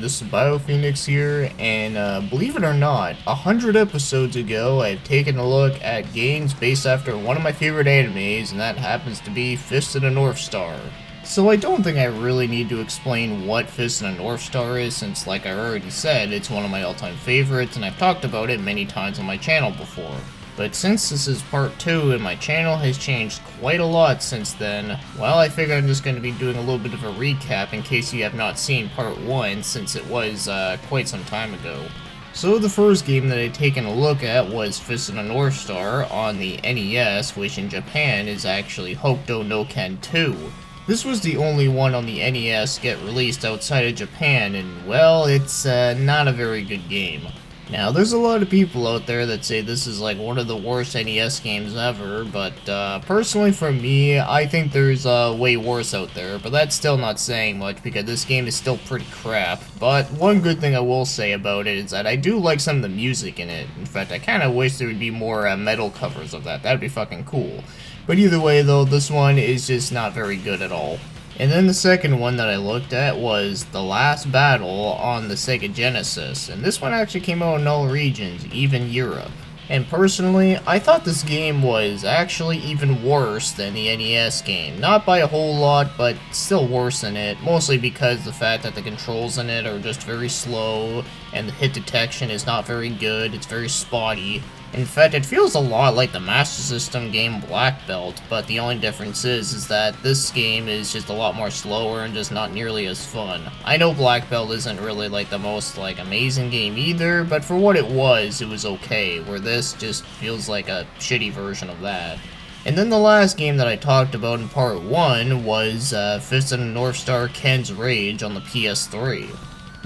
this is BioPhoenix here, and believe it or not, 100 episodes ago I've taken a look at games based after one of my favorite animes, and that happens to be Fist of the North Star. So I don't think I really need to explain what Fist of the North Star is, since like I already said, it's one of my all-time favorites, and I've talked about it many times on my channel before. But since this is part 2 and my channel has changed quite a lot since then, well, I figured I'm just going to be doing a little bit of a recap in case you have not seen part 1 since it was quite some time ago. So the first game that I'd taken a look at was Fist of the North Star on the NES, which in Japan is actually Hokuto no Ken 2. This was the only one on the NES get released outside of Japan, and well, it's not a very good game. Now, there's a lot of people out there that say this is like one of the worst NES games ever, but personally for me, I think there's way worse out there, but that's still not saying much because this game is still pretty crap. But one good thing I will say about it is that I do like some of the music in it. In fact, I kind of wish there would be more metal covers of that. That'd be fucking cool. But either way though, this one is just not very good at all. And then the second one that I looked at was The Last Battle on the Sega Genesis, and this one actually came out in all regions, even Europe. And personally, I thought this game was actually even worse than the NES game. Not by a whole lot, but still worse than it, mostly because the fact that the controls in it are just very slow, and the hit detection is not very good, it's very spotty. In fact, it feels a lot like the Master System game Black Belt, but the only difference is that this game is just a lot more slower and just not nearly as fun. I know Black Belt isn't really like the most amazing game either, but for what it was okay, where this just feels like a shitty version of that. And then the last game that I talked about in part 1 was Fist of the North Star Ken's Rage on the PS3.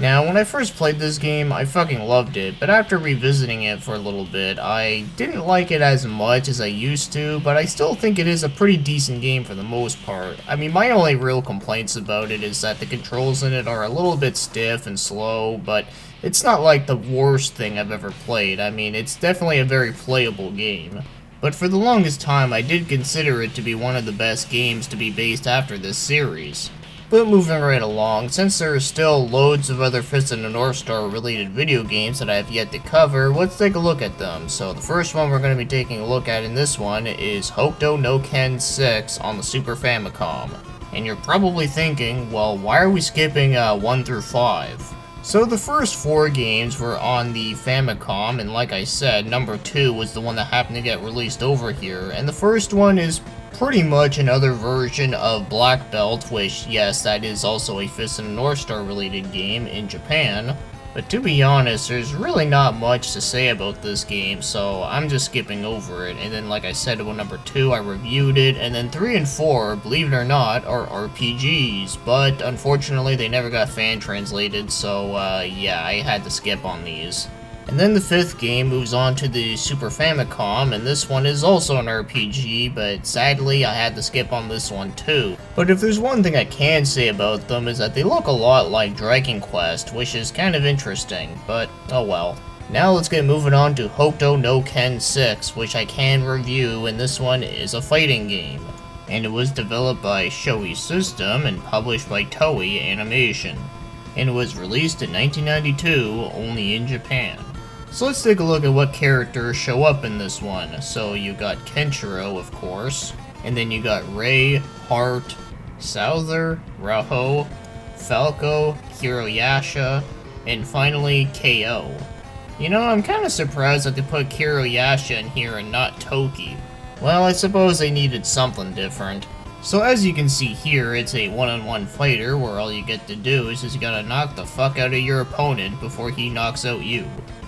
Now, when I first played this game, I fucking loved it, but after revisiting it for a little bit, I didn't like it as much as I used to, but I still think it is a pretty decent game for the most part. I mean, my only real complaints about it is that the controls in it are a little bit stiff and slow, but it's not like the worst thing I've ever played. I mean, it's definitely a very playable game. But for the longest time, I did consider it to be one of the best games to be based after this series. But moving right along, since there are still loads of other Fist of the North Star related video games that I have yet to cover, let's take a look at them. So the first one we're going to be taking a look at in this one is Hokuto no Ken 6 on the Super Famicom. And you're probably thinking, well, why are we skipping 1 through 5? So the first 4 games were on the Famicom, and like I said, number 2 was the one that happened to get released over here, and the first one is pretty much another version of Black Belt, which, yes, that is also a Fist of the North Star related game in Japan. But to be honest, there's really not much to say about this game, so I'm just skipping over it. And then, like I said, about number 2, I reviewed it, and then 3 and 4, believe it or not, are RPGs, but unfortunately they never got fan translated, so yeah, I had to skip on these. And then the 5th game moves on to the Super Famicom, and this one is also an RPG, but sadly I had to skip on this one too. But if there's one thing I can say about them is that they look a lot like Dragon Quest, which is kind of interesting, but oh well. Now let's get moving on to Hokuto no Ken 6, which I can review, and this one is a fighting game. And it was developed by Shoei System and published by Toei Animation. And it was released in 1992, only in Japan. So let's take a look at what characters show up in this one. So you got Kenshiro, of course, and then you got Rei, Heart, Souther, Raho, Falco, Kiroyasha, and finally KO. You know, I'm kind of surprised that they put Kiroyasha in here and not Toki. Well, I suppose they needed something different. So as you can see here, it's a one-on-one fighter where all you get to do is just you gotta knock the fuck out of your opponent before he knocks out you.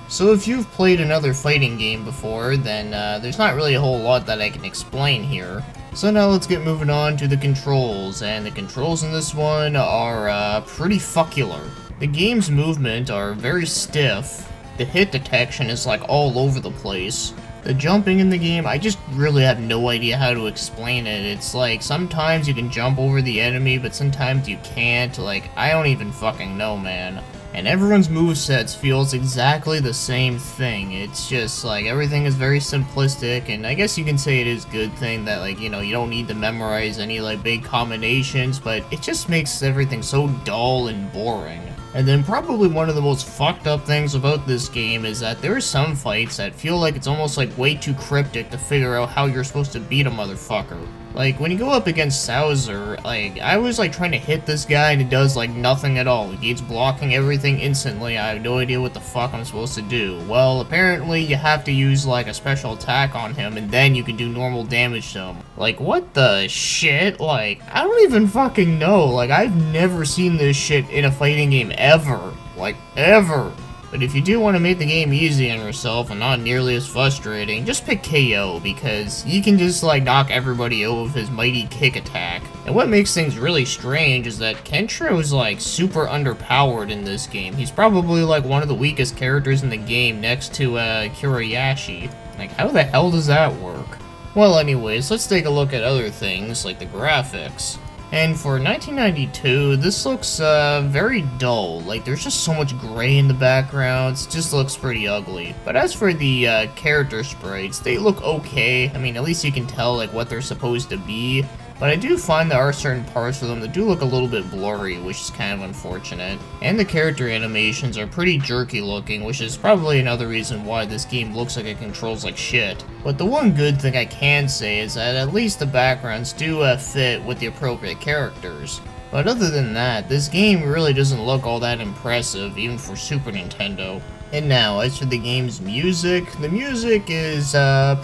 So if you've played another fighting game before, then there's not really a whole lot that I can explain here. So now let's get moving on to the controls, and the controls in this one are pretty fuckular. The game's movement are very stiff, the hit detection is like all over the place. The jumping in the game, I just really have no idea how to explain it. It's like, sometimes you can jump over the enemy, but sometimes you can't. Like, I don't even fucking know, man. And everyone's movesets feels exactly the same thing. It's just like everything is very simplistic, and I guess you can say it is a good thing that, like, you know, you don't need to memorize any like big combinations, but it just makes everything so dull and boring. And then probably one of the most fucked up things about this game is that there are some fights that feel like it's almost like way too cryptic to figure out how you're supposed to beat a motherfucker. Like, when you go up against Sauser, like, I was like trying to hit this guy and he does like nothing at all. He's blocking everything instantly. I have no idea what the fuck I'm supposed to do. Well, apparently you have to use like a special attack on him and then you can do normal damage to him. Like, what the shit? Like, I don't even fucking know. Like, I've never seen this shit in a fighting game ever. Like, ever. But if you do want to make the game easy on yourself and not nearly as frustrating, just pick KO, because you can just like knock everybody out with his mighty kick attack. And what makes things really strange is that Kenshiro is like super underpowered in this game. He's probably like one of the weakest characters in the game next to Kurayashi. Like, how the hell does that work? Well, anyways, let's take a look at other things like the graphics. And for 1992, this looks very dull. Like, there's just so much gray in the backgrounds. It just looks pretty ugly. But as for the character sprites, they look okay. I mean, at least you can tell like what they're supposed to be. But I do find there are certain parts of them that do look a little bit blurry, which is kind of unfortunate. And the character animations are pretty jerky looking, which is probably another reason why this game looks like it controls like shit. But the one good thing I can say is that at least the backgrounds do fit with the appropriate characters. But other than that, this game really doesn't look all that impressive, even for Super Nintendo. And now, as for the game's music, the music is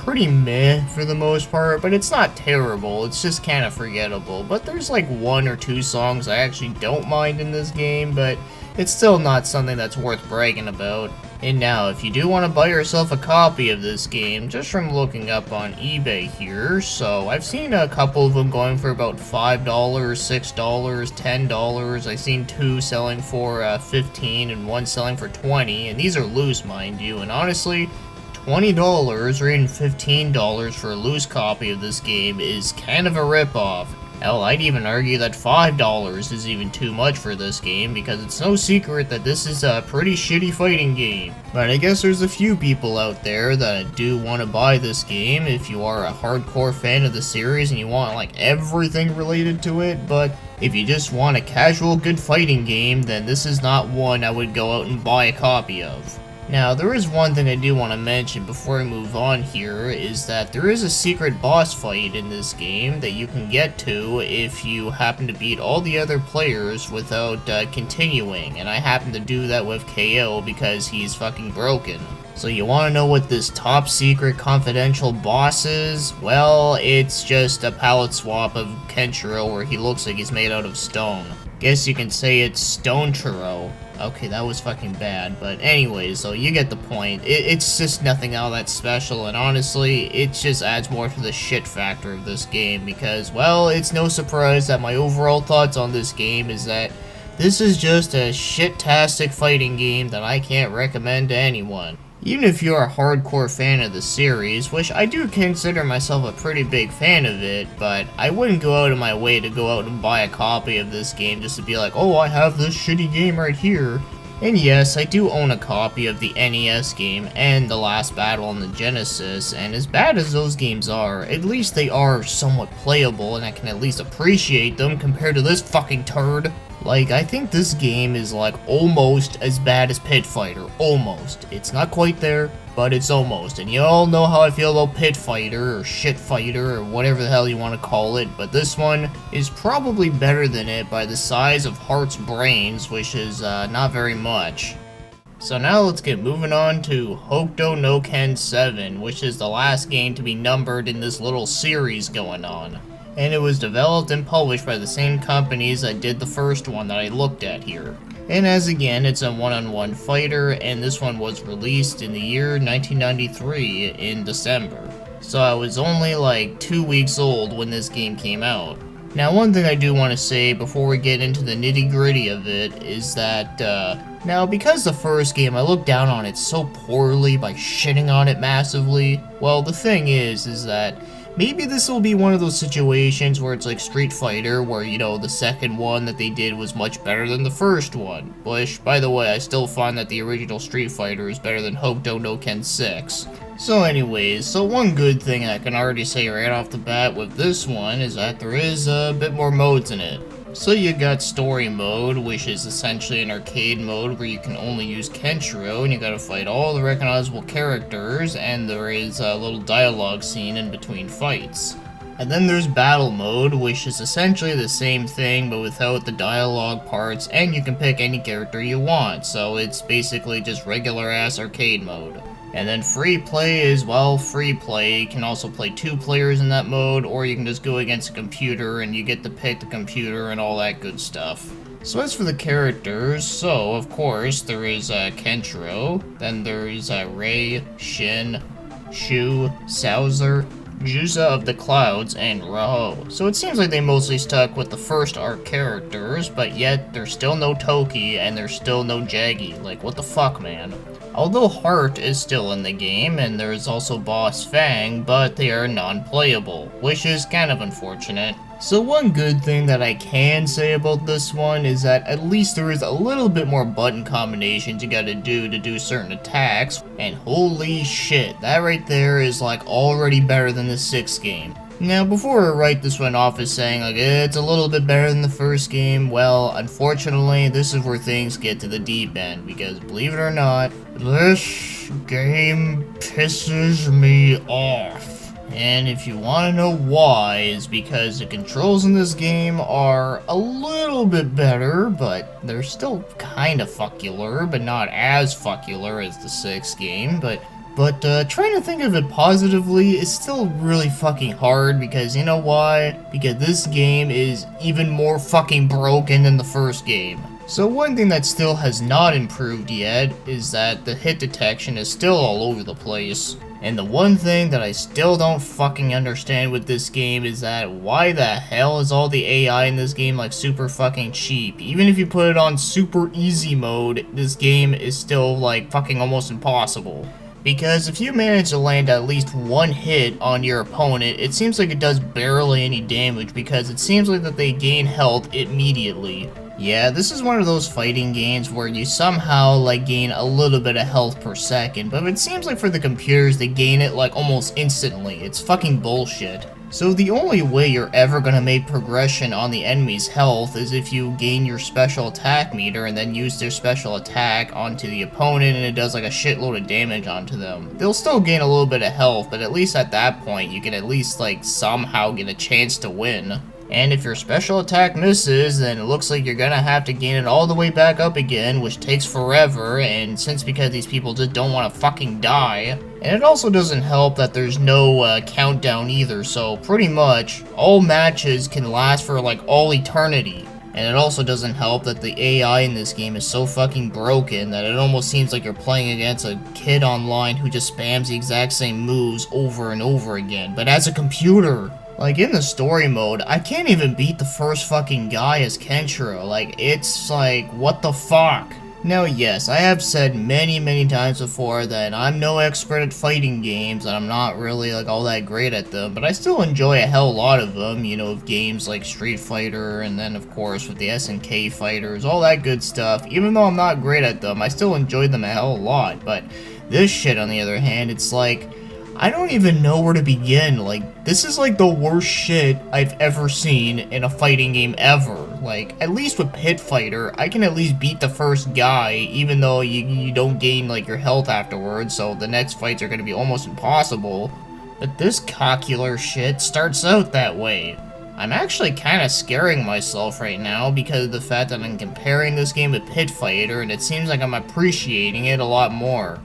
pretty meh for the most part, but it's not terrible, it's just kind of forgettable. But there's like 1 or 2 songs I actually don't mind in this game, but it's still not something that's worth bragging about. And now, if you do want to buy yourself a copy of this game, just from looking up on eBay here, so I've seen a couple of them going for about $5, $6, $10. I've seen 2 selling for $15 and 1 selling for $20, and these are loose, mind you, and honestly, $20 or even $15 for a loose copy of this game is kind of a ripoff. Hell, I'd even argue that $5 is even too much for this game, because it's no secret that this is a pretty shitty fighting game. But I guess there's a few people out there that do want to buy this game if you are a hardcore fan of the series and you want like everything related to it, but if you just want a casual good fighting game, then this is not one I would go out and buy a copy of. Now, there is one thing I do want to mention before I move on here, is that there is a secret boss fight in this game that you can get to if you happen to beat all the other players without continuing, and I happen to do that with KO because he's fucking broken. So you want to know what this top secret confidential boss is? Well, it's just a palette swap of Kenshiro where he looks like he's made out of stone. Guess you can say it's Stone Churro. Okay, that was fucking bad, but anyways, so you get the point. It's just nothing all that special, and honestly, it just adds more to the shit factor of this game, because, well, it's no surprise that my overall thoughts on this game is that this is just a shit-tastic fighting game that I can't recommend to anyone. Even if you're a hardcore fan of the series, which I do consider myself a pretty big fan of it, but I wouldn't go out of my way to go out and buy a copy of this game just to be like, oh, I have this shitty game right here. And yes, I do own a copy of the NES game and The Last Battle on the Genesis, and as bad as those games are, at least they are somewhat playable and I can at least appreciate them compared to this fucking turd. Like, I think this game is like almost as bad as Pit Fighter, almost. It's not quite there, but it's almost. And you all know how I feel about Pit Fighter, or Shit Fighter, or whatever the hell you want to call it, but this one is probably better than it by the size of Heart's brains, which is not very much. So now let's get moving on to Hokuto no Ken 7, which is the last game to be numbered in this little series going on. And it was developed and published by the same companies that did the first one that I looked at here. And as again, it's a one-on-one fighter, and this one was released in the year 1993 in December. So I was only like 2 weeks old when this game came out. Now, one thing I do want to say before we get into the nitty-gritty of it is that, now because the first game I looked down on it so poorly by shitting on it massively, well, the thing is that maybe this will be one of those situations where it's like Street Fighter, where, you know, the second one that they did was much better than the first one. Which, by the way, I still find that the original Street Fighter is better than Hokuto no Ken 6. So anyways, so one good thing I can already say right off the bat with this one is that there is a bit more modes in it. So you got story mode, which is essentially an arcade mode where you can only use Kenshiro, and you gotta fight all the recognizable characters, and there is a little dialogue scene in between fights. And then there's battle mode, which is essentially the same thing but without the dialogue parts, and you can pick any character you want, so it's basically just regular ass arcade mode. And then free play is, well, free play. You can also play 2 players in that mode, or you can just go against a computer and you get to pick the computer and all that good stuff. So as for the characters, so of course there is Kenshiro, then there is Rei, Shin, Shu, Sauser, Juza of the Clouds, and Raho. So it seems like they mostly stuck with the first arc characters, but yet there's still no Toki and there's still no Jaggy. Like, what the fuck, man? Although Heart is still in the game, and there's also Boss Fang, but they are non-playable, which is kind of unfortunate. So one good thing that I can say about this one is that at least there is a little bit more button combinations you gotta do to do certain attacks, and holy shit, that right there is like already better than the 6th game. Now, before I write this one off as saying, like, it's a little bit better than the first game, well, unfortunately, this is where things get to the deep end, because, believe it or not, this game pisses me off. And if you want to know why, it's because the controls in this game are a little bit better, but they're still kind of fuckular, but not as fuckular as the 6th game, But trying to think of it positively is still really fucking hard, because you know why? Because this game is even more fucking broken than the first game. So one thing that still has not improved yet is that the hit detection is still all over the place. And the one thing that I still don't fucking understand with this game is that why the hell is all the AI in this game like super fucking cheap? Even if you put it on super easy mode, this game is still like fucking almost impossible. Because if you manage to land at least one hit on your opponent, it seems like it does barely any damage, because it seems like that they gain health immediately. Yeah, this is one of those fighting games where you somehow like gain a little bit of health per second, but it seems like for the computers they gain it like almost instantly. It's fucking bullshit. So the only way you're ever gonna make progression on the enemy's health is if you gain your special attack meter and then use their special attack onto the opponent, and it does like a shitload of damage onto them. They'll still gain a little bit of health, but at least at that point you can at least like somehow get a chance to win. And if your special attack misses, then it looks like you're gonna have to gain it all the way back up again, which takes forever, and because these people just don't want to fucking die. And it also doesn't help that there's no countdown either, so pretty much all matches can last for like all eternity. And it also doesn't help that the AI in this game is so fucking broken that it almost seems like you're playing against a kid online who just spams the exact same moves over and over again, but as a computer. Like, in the story mode, I can't even beat the first fucking guy as Kenshiro. Like, it's like, what the fuck? Now, yes, I have said many times before that I'm no expert at fighting games, and I'm not really, like, all that great at them, but I still enjoy a hell lot of them, you know, games like Street Fighter, and then, of course, with the SNK fighters, all that good stuff. Even though I'm not great at them, I still enjoy them a hell of a lot, but this shit, on the other hand, it's like, I don't even know where to begin. Like, this is like the worst shit I've ever seen in a fighting game ever. Like, at least with Pit Fighter, I can at least beat the first guy, even though you don't gain, like, your health afterwards, so the next fights are gonna be almost impossible. But this cockular shit starts out that way. I'm actually kinda scaring myself right now because of the fact that I'm comparing this game with Pit Fighter, and it seems like I'm appreciating it a lot more.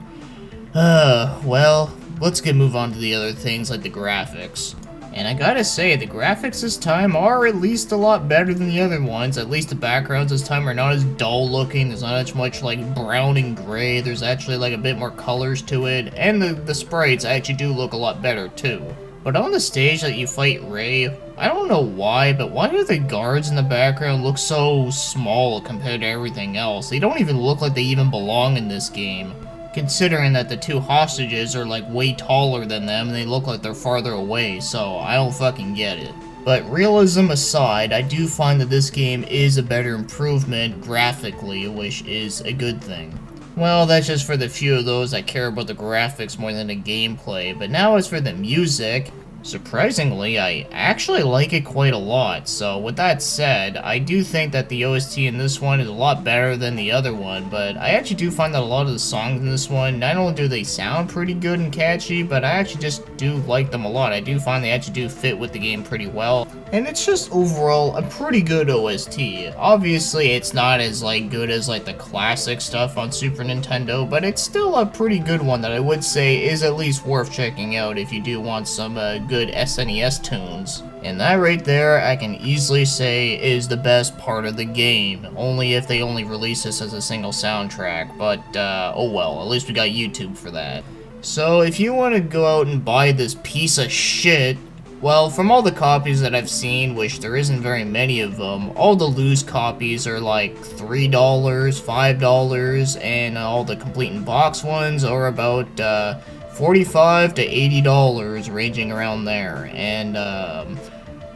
Well, let's move on to the other things like the graphics. And I gotta say, the graphics this time are at least a lot better than the other ones. At least the backgrounds this time are not as dull looking. There's not as much like brown and gray. There's actually like a bit more colors to it. And the sprites actually do look a lot better too. But on the stage that you fight Rei, I don't know why, but why do the guards in the background look so small compared to everything else? They don't even look like they even belong in this game. Considering that the two hostages are like way taller than them and they look like they're farther away, so I don't fucking get it. But realism aside, I do find that this game is a better improvement graphically, which is a good thing. Well, that's just for the few of those that care about the graphics more than the gameplay, but now as for the music, Surprisingly, I actually like it quite a lot, so with that said, I do think that the OST in this one is a lot better than the other one, but I actually do find that a lot of the songs in this one, not only do they sound pretty good and catchy, but I actually just do like them a lot. I do find they actually do fit with the game pretty well, and it's just overall a pretty good OST. Obviously, it's not as good as the classic stuff on Super Nintendo, but it's still a pretty good one that I would say is at least worth checking out if you do want some good SNES tunes. And that right there, I can easily say is the best part of the game, only if they only release this as a single soundtrack, but oh well, at least we got YouTube for that. So if you want to go out and buy this piece of shit, well, from all the copies that I've seen, which there isn't very many of them, all the loose copies are like $3, $5, and all the complete in box ones are about $45 to $80, ranging around there. And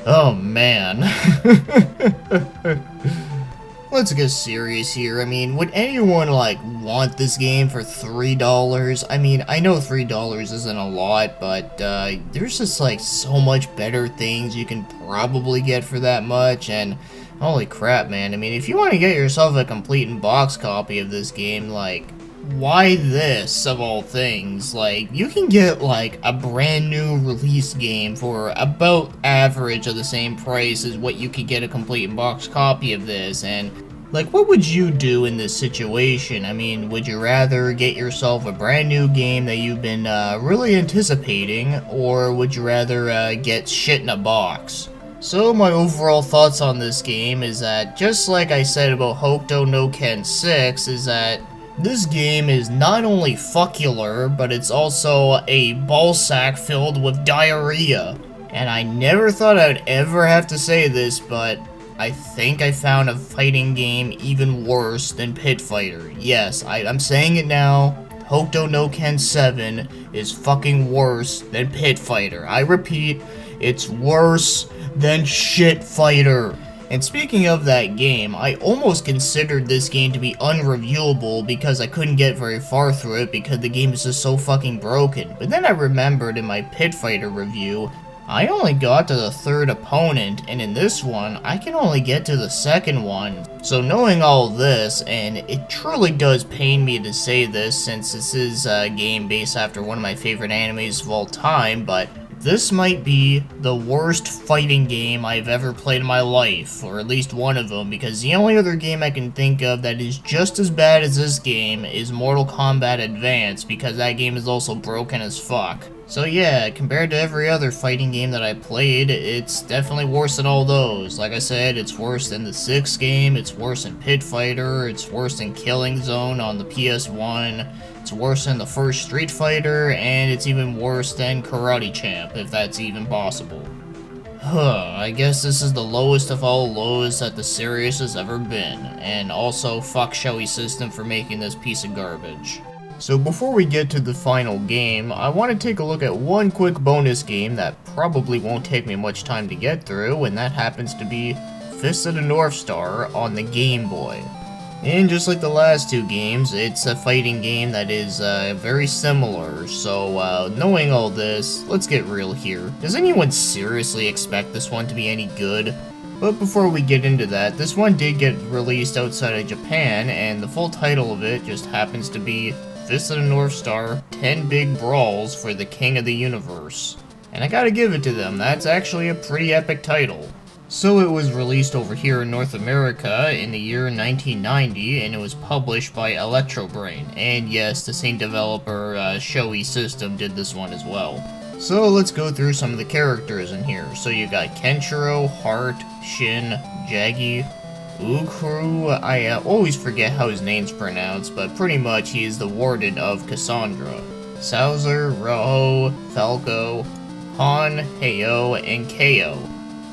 oh man. Let's get serious here. I mean, would anyone want this game for $3? I mean, I know $3 isn't a lot, but there's just so much better things you can probably get for that much. And holy crap, man. I mean, if you want to get yourself a complete in box copy of this game, why this of all things? You can get a brand new release game for about average of the same price as what you could get a complete in box copy of this. And what would you do in this situation? I mean, would you rather get yourself a brand new game that you've been really anticipating, or would you rather get shit in a box? So my overall thoughts on this game is that, just like I said about Hokuto no Ken 6, is that this game is not only fuckular, but it's also a ballsack filled with diarrhea. And I never thought I'd ever have to say this, but I think I found a fighting game even worse than Pit Fighter. Yes, I'm saying it now. Hokuto no Ken 7 is fucking worse than Pit Fighter. I repeat, it's worse than Shit Fighter. And speaking of that game, I almost considered this game to be unreviewable because I couldn't get very far through it because the game is just so fucking broken. But then I remembered in my Pit Fighter review, I only got to the third opponent, and in this one, I can only get to the second one. So knowing all this, and it truly does pain me to say this since this is a game based after one of my favorite animes of all time, but this might be the worst fighting game I've ever played in my life, or at least one of them, because the only other game I can think of that is just as bad as this game is Mortal Kombat Advance, because that game is also broken as fuck. So yeah, compared to every other fighting game that I played, it's definitely worse than all those. Like I said, it's worse than the 6 game, it's worse than Pit Fighter, it's worse than Killing Zone on the PS1, it's worse than the first Street Fighter, and it's even worse than Karate Champ, if that's even possible. I guess this is the lowest of all lows that the series has ever been, and also fuck Shoei System for making this piece of garbage. So before we get to the final game, I want to take a look at one quick bonus game that probably won't take me much time to get through, and that happens to be Fist of the North Star on the Game Boy. And just like the last two games, it's a fighting game that is very similar, so knowing all this, let's get real here. Does anyone seriously expect this one to be any good? But before we get into that, this one did get released outside of Japan, and the full title of it just happens to be Fist of the North Star, 10 Big Brawls for the King of the Universe. And I gotta give it to them, that's actually a pretty epic title. So it was released over here in North America in the year 1990, and it was published by Electrobrain. And yes, the same developer, Shoei System, did this one as well. So let's go through some of the characters in here. So you got Kenshiro, Heart, Shin, Jaggy, Ukuru, I always forget how his name's pronounced, but pretty much he is the warden of Cassandra. Sauser, Roho, Falco, Han, Heyo, and Ko.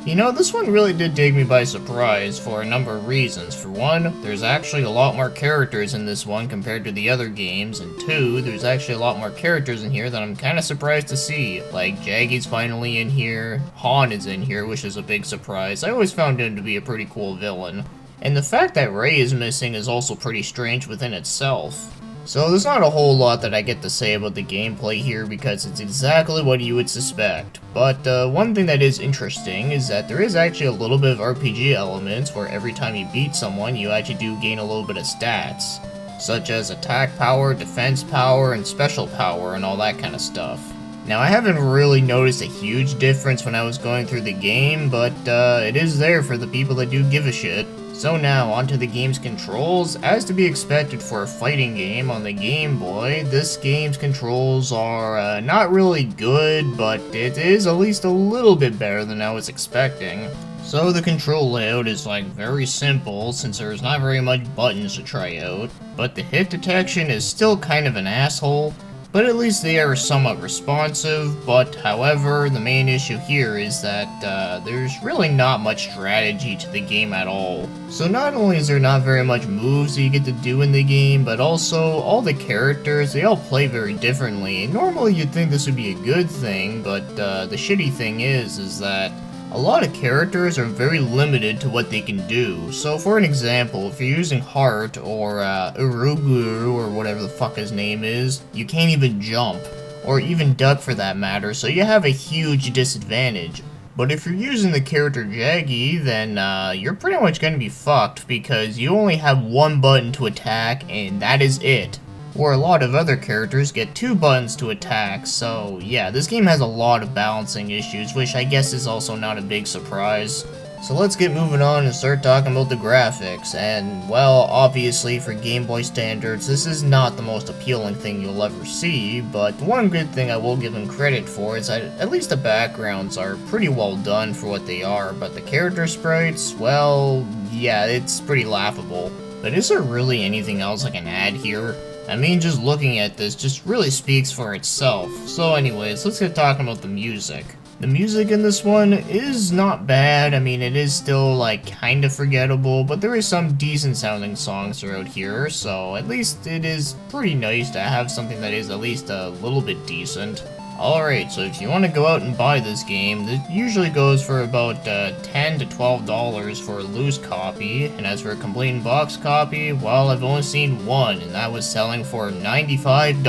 You know, this one really did take me by surprise for a number of reasons. For one, there's actually a lot more characters in this one compared to the other games, and two, there's actually a lot more characters in here that I'm kind of surprised to see. Like, Jaggy's finally in here, Han is in here, which is a big surprise. I always found him to be a pretty cool villain. And the fact that Rei is missing is also pretty strange within itself. So there's not a whole lot that I get to say about the gameplay here because it's exactly what you would suspect. But one thing that is interesting is that there is actually a little bit of RPG elements where every time you beat someone you actually do gain a little bit of stats, such as attack power, defense power, and special power and all that kind of stuff. Now I haven't really noticed a huge difference when I was going through the game, but it is there for the people that do give a shit. So now, onto the game's controls. As to be expected for a fighting game on the Game Boy, this game's controls are not really good, but it is at least a little bit better than I was expecting. So the control layout is like very simple since there's not very much buttons to try out, but the hit detection is still kind of an asshole. But at least they are somewhat responsive, but however, the main issue here is that there's really not much strategy to the game at all. So not only is there not very much moves that you get to do in the game, but also all the characters, they all play very differently. And normally you'd think this would be a good thing, but the shitty thing is that a lot of characters are very limited to what they can do. So for an example, if you're using Heart or Urugu or whatever the fuck his name is, you can't even jump, or even duck for that matter, so you have a huge disadvantage. But if you're using the character Jaggy, then you're pretty much going to be fucked because you only have one button to attack and that is it. Where a lot of other characters get 2 buttons to attack, so yeah, this game has a lot of balancing issues, which I guess is also not a big surprise. So let's get moving on and start talking about the graphics, and well, obviously for Game Boy standards, this is not the most appealing thing you'll ever see, but one good thing I will give them credit for is that at least the backgrounds are pretty well done for what they are, but the character sprites, well, yeah, it's pretty laughable. But is there really anything else I can add here? I mean, just looking at this just really speaks for itself. So anyways, let's get talking about the music. The music in this one is not bad. I mean, it is still like kind of forgettable, but there is some decent sounding songs throughout here, so at least it is pretty nice to have something that is at least a little bit decent. Alright, so if you want to go out and buy this game, it usually goes for about $10 to $12 for a loose copy, and as for a complete box copy, well, I've only seen one, and that was selling for $95.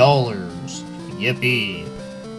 Yippee.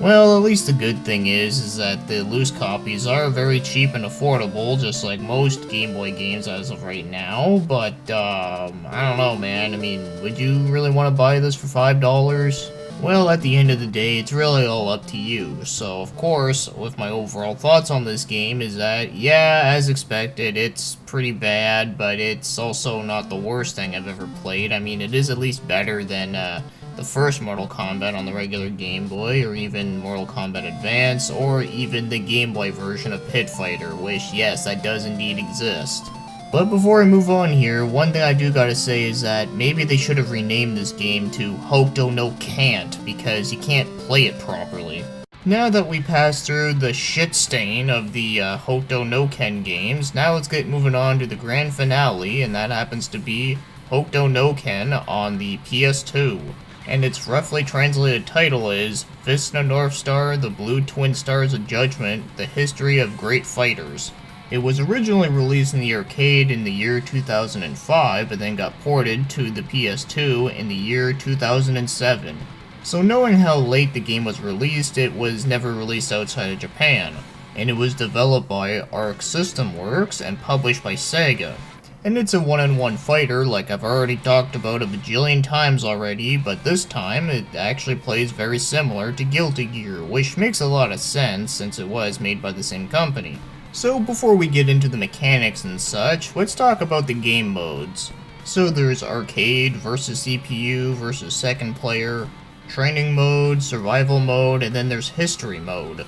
Well, at least the good thing is that the loose copies are very cheap and affordable, just like most Game Boy games as of right now, but, I don't know, man, I mean, would you really want to buy this for $5? Well, at the end of the day, it's really all up to you. So, of course, with my overall thoughts on this game is that, yeah, as expected, it's pretty bad, but it's also not the worst thing I've ever played. I mean, it is at least better than the first Mortal Kombat on the regular Game Boy, or even Mortal Kombat Advance, or even the Game Boy version of Pit Fighter, which, yes, that does indeed exist. But before I move on here, one thing I do gotta say is that maybe they should have renamed this game to Hokuto no Can't, because you can't play it properly. Now that we passed through the shit stain of the Hokuto no Ken games, now let's get moving on to the grand finale, and that happens to be Hokuto no Ken on the PS2. And its roughly translated title is Fist of the North Star, the Blue Twin Stars of Judgment, the History of Great Fighters. It was originally released in the arcade in the year 2005, but then got ported to the PS2 in the year 2007. So knowing how late the game was released, it was never released outside of Japan, and it was developed by Arc System Works and published by Sega. And it's a one-on-one fighter like I've already talked about a bajillion times already, but this time it actually plays very similar to Guilty Gear, which makes a lot of sense since it was made by the same company. So before we get into the mechanics and such, let's talk about the game modes. So there's arcade versus CPU versus second player, training mode, survival mode, and then there's history mode.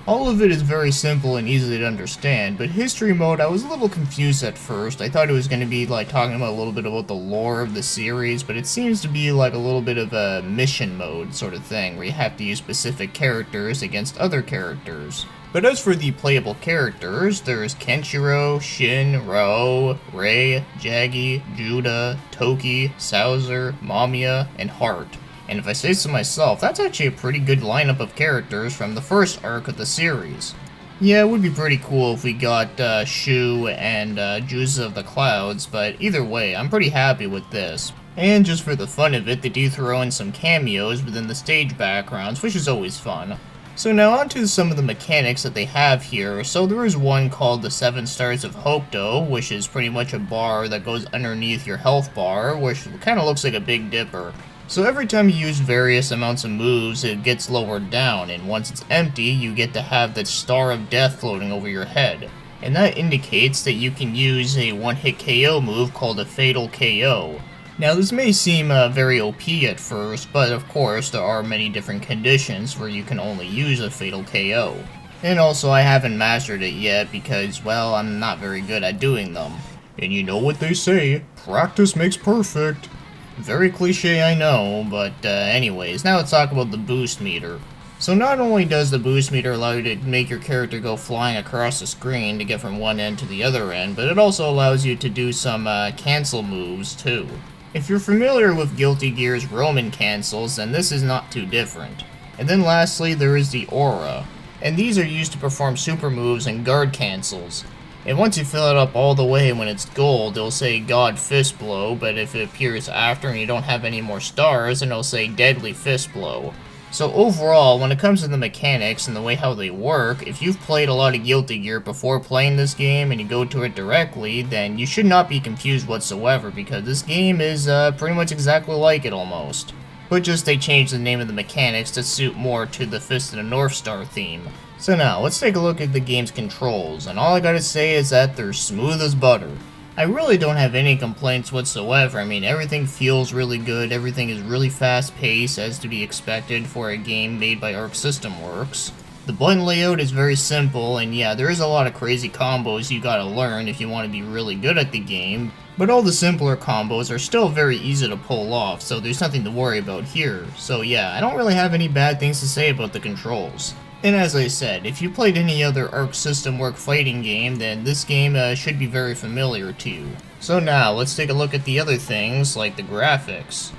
All of it is very simple and easy to understand, but history mode I was a little confused at first. I thought it was going to be like talking about a little bit about the lore of the series, but it seems to be like a little bit of a mission mode sort of thing, where you have to use specific characters against other characters. But as for the playable characters, there's Kenshiro, Shin, Rao, Rei, Jaggy, Judah, Toki, Sauser, Mamiya, and Heart. And if I say so myself, that's actually a pretty good lineup of characters from the first arc of the series. Yeah, it would be pretty cool if we got Shu and Juice of the Clouds, but either way, I'm pretty happy with this. And just for the fun of it, they do throw in some cameos within the stage backgrounds, which is always fun. So now on to some of the mechanics that they have here. So there is one called the 7 Stars of Hokuto, which is pretty much a bar that goes underneath your health bar, which kind of looks like a Big Dipper. So every time you use various amounts of moves, it gets lowered down, and once it's empty, you get to have that Star of Death floating over your head. And that indicates that you can use a one-hit KO move called a Fatal KO. Now this may seem very OP at first, but of course there are many different conditions where you can only use a Fatal KO. And also I haven't mastered it yet because, well, I'm not very good at doing them. And you know what they say, practice makes perfect. Very cliche, I know, but anyways, now let's talk about the boost meter. So not only does the boost meter allow you to make your character go flying across the screen to get from one end to the other end, but it also allows you to do some cancel moves too. If you're familiar with Guilty Gear's Roman cancels, then this is not too different. And then lastly, there is the aura, and these are used to perform super moves and guard cancels. And once you fill it up all the way when it's gold, it'll say God Fist Blow, but if it appears after and you don't have any more stars, then it'll say Deadly Fist Blow. So overall, when it comes to the mechanics and the way how they work, if you've played a lot of Guilty Gear before playing this game and you go to it directly, then you should not be confused whatsoever, because this game is pretty much exactly like it almost. But just they changed the name of the mechanics to suit more to the Fist of the North Star theme. So now, let's take a look at the game's controls, and all I gotta say is that they're smooth as butter. I really don't have any complaints whatsoever. I mean, everything feels really good, everything is really fast-paced, as to be expected for a game made by Arc System Works. The button layout is very simple, and yeah, there is a lot of crazy combos you gotta learn if you want to be really good at the game, but all the simpler combos are still very easy to pull off, so there's nothing to worry about here. So yeah, I don't really have any bad things to say about the controls. And as I said, if you played any other Arc System Work fighting game, then this game should be very familiar to you. So now, let's take a look at the other things, like the graphics.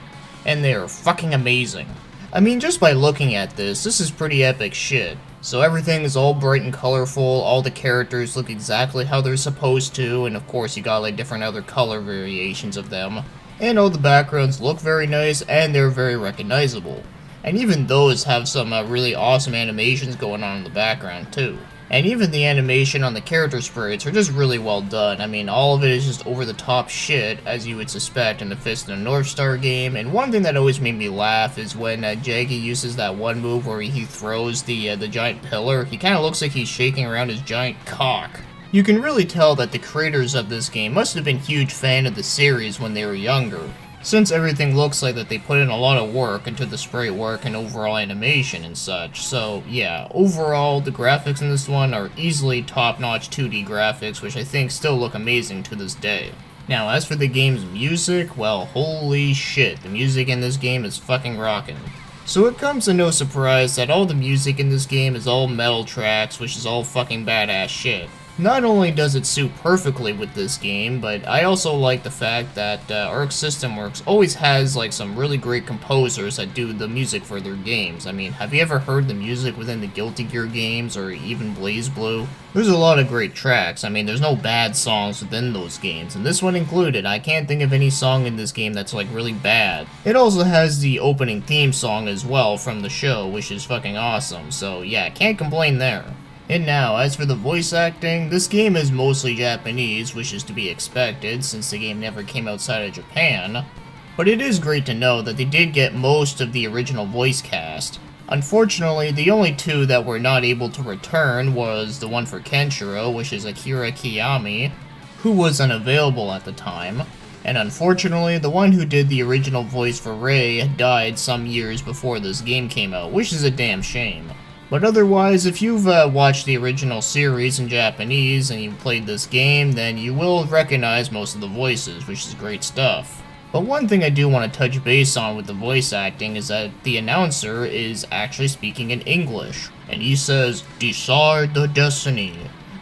And they are fucking amazing. I mean, just by looking at this is pretty epic shit. So everything is all bright and colorful, all the characters look exactly how they're supposed to, and of course you got like different other color variations of them. And all the backgrounds look very nice, and they're very recognizable. And even those have some really awesome animations going on in the background too. And even the animation on the character sprites are just really well done. I mean, all of it is just over the top shit, as you would suspect in the Fist of the North Star game. And one thing that always made me laugh is when Jaggy uses that one move where he throws the giant pillar. He kind of looks like he's shaking around his giant cock. You can really tell that the creators of this game must have been huge fans of the series when they were younger, since everything looks like that they put in a lot of work into the sprite work and overall animation and such. So yeah, overall the graphics in this one are easily top-notch 2D graphics, which I think still look amazing to this day. Now as for the game's music, well, holy shit, the music in this game is fucking rockin'. So it comes to no surprise that all the music in this game is all metal tracks, which is all fucking badass shit. Not only does it suit perfectly with this game, but I also like the fact that Arc System Works always has like some really great composers that do the music for their games. I mean, have you ever heard the music within the Guilty Gear games or even BlazBlue? There's a lot of great tracks. I mean, there's no bad songs within those games, and this one included. I can't think of any song in this game that's like really bad. It also has the opening theme song as well from the show, which is fucking awesome, so yeah, can't complain there. And now, as for the voice acting, this game is mostly Japanese, which is to be expected since the game never came outside of Japan. But it is great to know that they did get most of the original voice cast. Unfortunately, the only two that were not able to return was the one for Kenshiro, which is Akira Kiyami, who was unavailable at the time. And unfortunately, the one who did the original voice for Rei died some years before this game came out, which is a damn shame. But otherwise, if you've watched the original series in Japanese and you've played this game, then you will recognize most of the voices, which is great stuff. But one thing I do want to touch base on with the voice acting is that the announcer is actually speaking in English, and he says, "Decide the destiny,"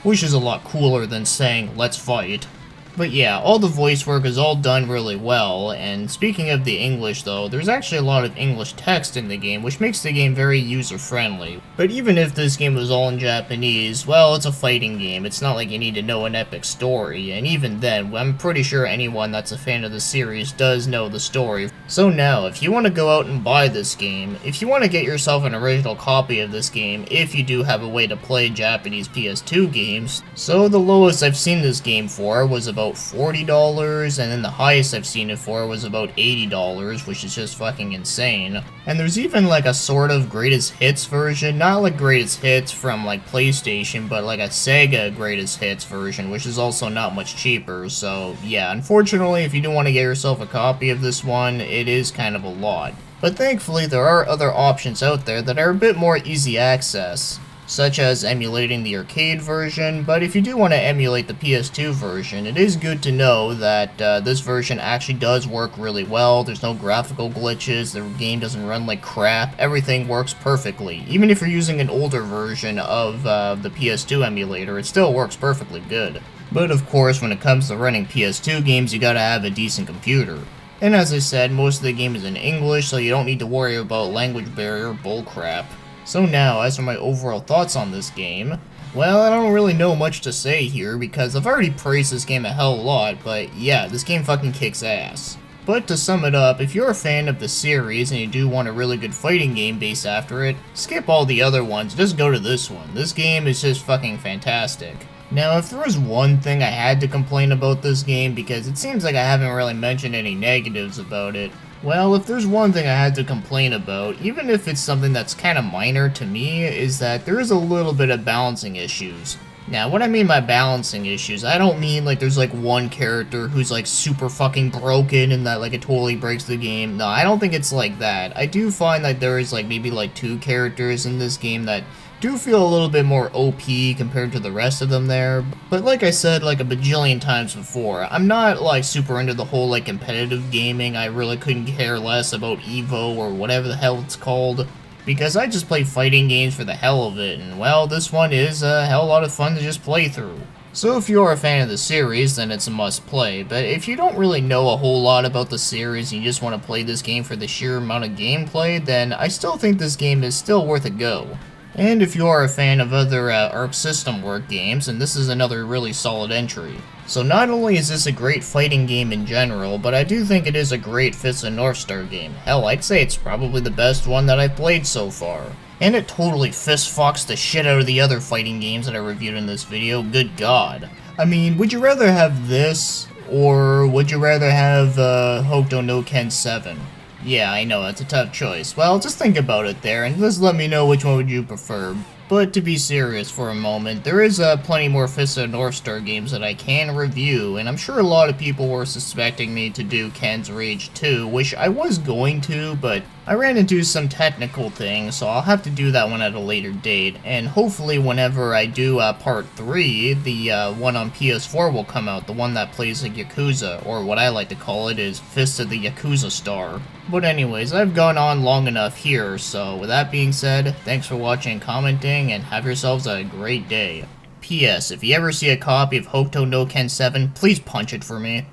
which is a lot cooler than saying, "let's fight." But yeah, all the voice work is all done really well, and speaking of the English though, there's actually a lot of English text in the game, which makes the game very user-friendly. But even if this game was all in Japanese, well, it's a fighting game, it's not like you need to know an epic story, and even then, I'm pretty sure anyone that's a fan of the series does know the story. So now, if you want to go out and buy this game, if you want to get yourself an original copy of this game, if you do have a way to play Japanese PS2 games, so the lowest I've seen this game for was about $40, and then the highest I've seen it for was about $80, which is just fucking insane. And there's even like a sort of greatest hits version, not like greatest hits from like PlayStation, but like a Sega greatest hits version, which is also not much cheaper. So yeah, unfortunately, if you do want to get yourself a copy of this one, it is kind of a lot. But thankfully, there are other options out there that are a bit more easy access, such as emulating the arcade version. But if you do want to emulate the PS2 version, it is good to know that this version actually does work really well. There's no graphical glitches, the game doesn't run like crap, everything works perfectly. Even if you're using an older version of the PS2 emulator, it still works perfectly good. But of course, when it comes to running PS2 games, you gotta have a decent computer. And as I said, most of the game is in English, so you don't need to worry about language barrier bullcrap. So now, as for my overall thoughts on this game, well, I don't really know much to say here because I've already praised this game a hell of a lot, but yeah, this game fucking kicks ass. But to sum it up, if you're a fan of the series and you do want a really good fighting game based after it, skip all the other ones, just go to this one. This game is just fucking fantastic. Now, if there was one thing I had to complain about this game, because it seems like I haven't really mentioned any negatives about it, well, if there's one thing I had to complain about, even if it's something that's kind of minor to me, is that there is a little bit of balancing issues. Now, what I mean by balancing issues, I don't mean like there's like one character who's like super fucking broken and that like it totally breaks the game. No, I don't think it's like that. I do find that there is like maybe like two characters in this game that do feel a little bit more OP compared to the rest of them there, but like I said like a bajillion times before, I'm not like super into the whole like competitive gaming. I really couldn't care less about EVO or whatever the hell it's called, because I just play fighting games for the hell of it, and well, this one is a hell of a lot of fun to just play through. So if you're a fan of the series, then it's a must play, but if you don't really know a whole lot about the series and you just want to play this game for the sheer amount of gameplay, then I still think this game is still worth a go. And if you are a fan of other Arc System Work games, then this is another really solid entry. So not only is this a great fighting game in general, but I do think it is a great Fist of North Star game. Hell, I'd say it's probably the best one that I've played so far. And it totally fist-fucks the shit out of the other fighting games that I reviewed in this video, good god. I mean, would you rather have this, or would you rather have Hokuto no Ken 7? Yeah, I know, that's a tough choice. Well, just think about it there, and just let me know which one would you prefer. But to be serious for a moment, there is plenty more Fist of North Star games that I can review, and I'm sure a lot of people were suspecting me to do Ken's Rage 2, which I was going to, but I ran into some technical things, so I'll have to do that one at a later date, and hopefully whenever I do part 3, the one on PS4 will come out, the one that plays like Yakuza, or what I like to call it is Fist of the Yakuza Star. But anyways, I've gone on long enough here, so with that being said, thanks for watching and commenting, and have yourselves a great day. P.S. If you ever see a copy of Hokuto no Ken 7, please punch it for me.